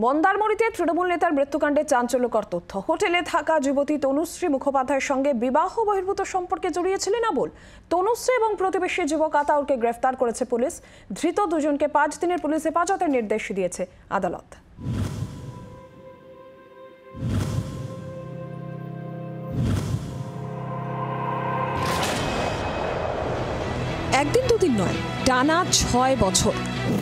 মন্দারমণিতে তৃণমূল নেতার মৃত্যুকাণ্ডে চাঞ্চল্যকর তথ্য। হোটেলে থাকা যুবতী তনুশ্রী মুখোপাধ্যায়ের সঙ্গে বিবাহ বহির্ভূত সম্পর্কে জড়িয়েছিলেন আবুল। তনুশ্রী এবং প্রতিবেশী যুবক আতাউরকে গ্রেফতার করেছে পুলিশ। ধৃত দুজনকে 5 দিনের পুলিশ হেফাজতের নির্দেশ দিয়েছে আদালত। একদিন দুদিন নয়, টানা 6 বছর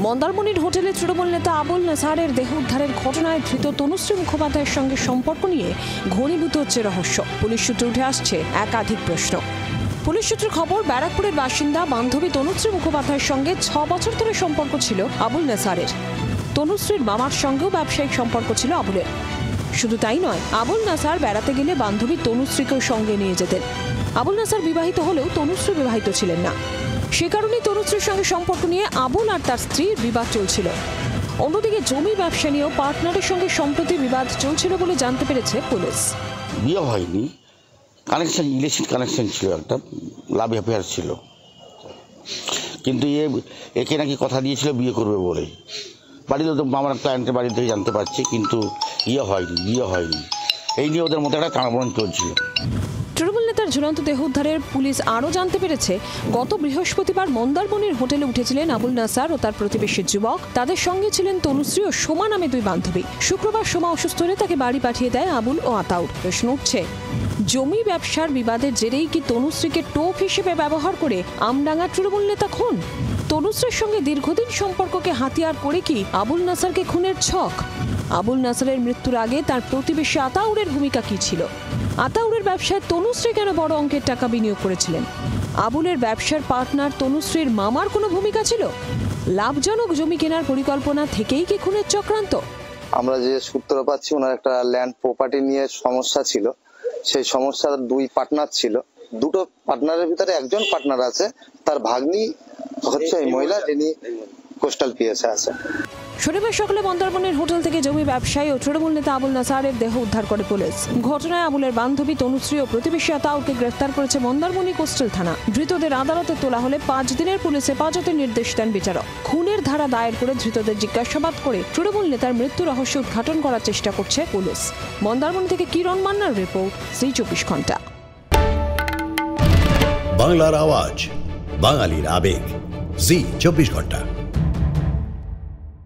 মন্দারমণির হোটেলে তৃণমূল নেতা আবুল নাসারের দেহ উদ্ধারের ঘটনায় ধৃত তনুশ্রী মুখোপাধ্যায়ের সঙ্গে সম্পর্ক নিয়ে ঘনীভূত হচ্ছে রহস্য। পুলিশ সূত্রে উঠে আসছে একাধিক প্রশ্ন। পুলিশ সূত্রের খবর, ব্যারাকপুরের বাসিন্দা বান্ধবী তনুশ্রী মুখোপাধ্যায়ের সঙ্গে 6 বছর ধরে সম্পর্ক ছিল আবুল নাসারের। তনুশ্রীর মামার সঙ্গেও ব্যবসায়িক সম্পর্ক ছিল আবুলের। শুধু তাই নয়, আবুল নাসার বেড়াতে গেলে বান্ধবী তনুশ্রীকেও সঙ্গে নিয়ে যেতেন। আবুল নাসার বিবাহিত হলেও তনুশ্রী বিবাহিত ছিলেন না। সে কারণে তনুশ্রীর সঙ্গে সম্পর্ক নিয়ে আবুল আর তার স্ত্রীর বিবাদ চলছিল। অন্যদিকে জমি ব্যবসা নিয়েও পার্টনারের সঙ্গে সম্প্রতি বিবাদ চলছিল বলে জানতে পেরেছে পুলিশ। বিয়ে হয়নি, কানেকশন, ইলেকশন কানেকশন ছিল, একটা লাভ অ্যাফেয়ার ছিল, কিন্তু একে নাকি কথা দিয়েছিল বিয়ে করবে বলে। বাড়িতে তো আমার ক্লায়েন্টের বাড়ি থেকে জানতে পারছি, কিন্তু বিয়ে হয়নি। এই নিয়ে ওদের মধ্যে একটা টানাপোড়েন চলছিল। তৃণমূল নেতার ঝুলন্ত দেহ উদ্ধারের পুলিশ আরও জানতে পেরেছে, গত বৃহস্পতিবার মন্দারমণির হোটেলে উঠেছিলেন আবুল নাসার ও তার প্রতিবেশী যুবক। তাদের সঙ্গে ছিলেন তনুশ্রী ও সোমা নামে 2 বান্ধবী। শুক্রবার সোমা অসুস্থ হলে তাকে বাড়ি পাঠিয়ে দেয় আবুল ও আতাউর। প্রশ্ন উঠছে, জমি ব্যবসার বিবাদের জেরেই কি তনুশ্রীকে টোপ হিসেবে ব্যবহার করে আমডাঙ্গা তৃণমূল নেতা খুন? তনুশ্রীর সঙ্গে দীর্ঘদিন সম্পর্ককে হাতিয়ার করে কি আবুল নাসারকে খুনের ছক? আবুল নাসারের মৃত্যুর আগে তার প্রতিবেশী আতাউরের ভূমিকা কি ছিল? আতাউরের ব্যবসায় তনুশ্রী কেন বড় অঙ্কের টাকা বিনিয়োগ করেছিলেন? আবুলের ব্যবসার পার্টনার তনুশ্রীর মামার কোনো ভূমিকা ছিল? লাভজনক জমি কেনার পরিকল্পনা থেকেই কি খুনের চক্রান্ত? আমরা যে সূত্র পাচ্ছি, ওনার একটা ল্যান্ড প্রপার্টি নিয়ে সমস্যা ছিল। সেই সমস্যার 2 পার্টনার ছিল। 2টো পার্টনারের ভিতরে একজন পার্টনার আছে, তার ভাগ্নি হচ্ছে এই মহিলা, যিনি কোস্টাল পিএসে আছে। শনিবার সকালে মন্দারমণির হোটেল থেকে জমি ব্যবসায়ী ও তৃণমূল নেতা আবুল নাসারের দেহ উদ্ধার করে পুলিশ। ঘটনায় আবুলের বান্ধবী তনুশ্রী ও প্রতিবেশী আতাউরকে গ্রেফতার করেছে মন্দারমণি কোস্টাল থানা। ধৃতদের আদালতে তোলা হলে 5 দিনের পুলিশ হেফাজতের নির্দেশ দেন বিচারক। খুনের ধারা দায়ের করে ধৃতদের জিজ্ঞাসাবাদ করে তৃণমূল নেতার মৃত্যু রহস্য উদ্ঘাটন করার চেষ্টা করছে পুলিশ। মন্দারমণি থেকে কিরণ মান্নার রিপোর্ট, জি24 ঘন্টা। বাংলার আওয়াজ, বাঙালির আবেগ, জি24 ঘন্টা।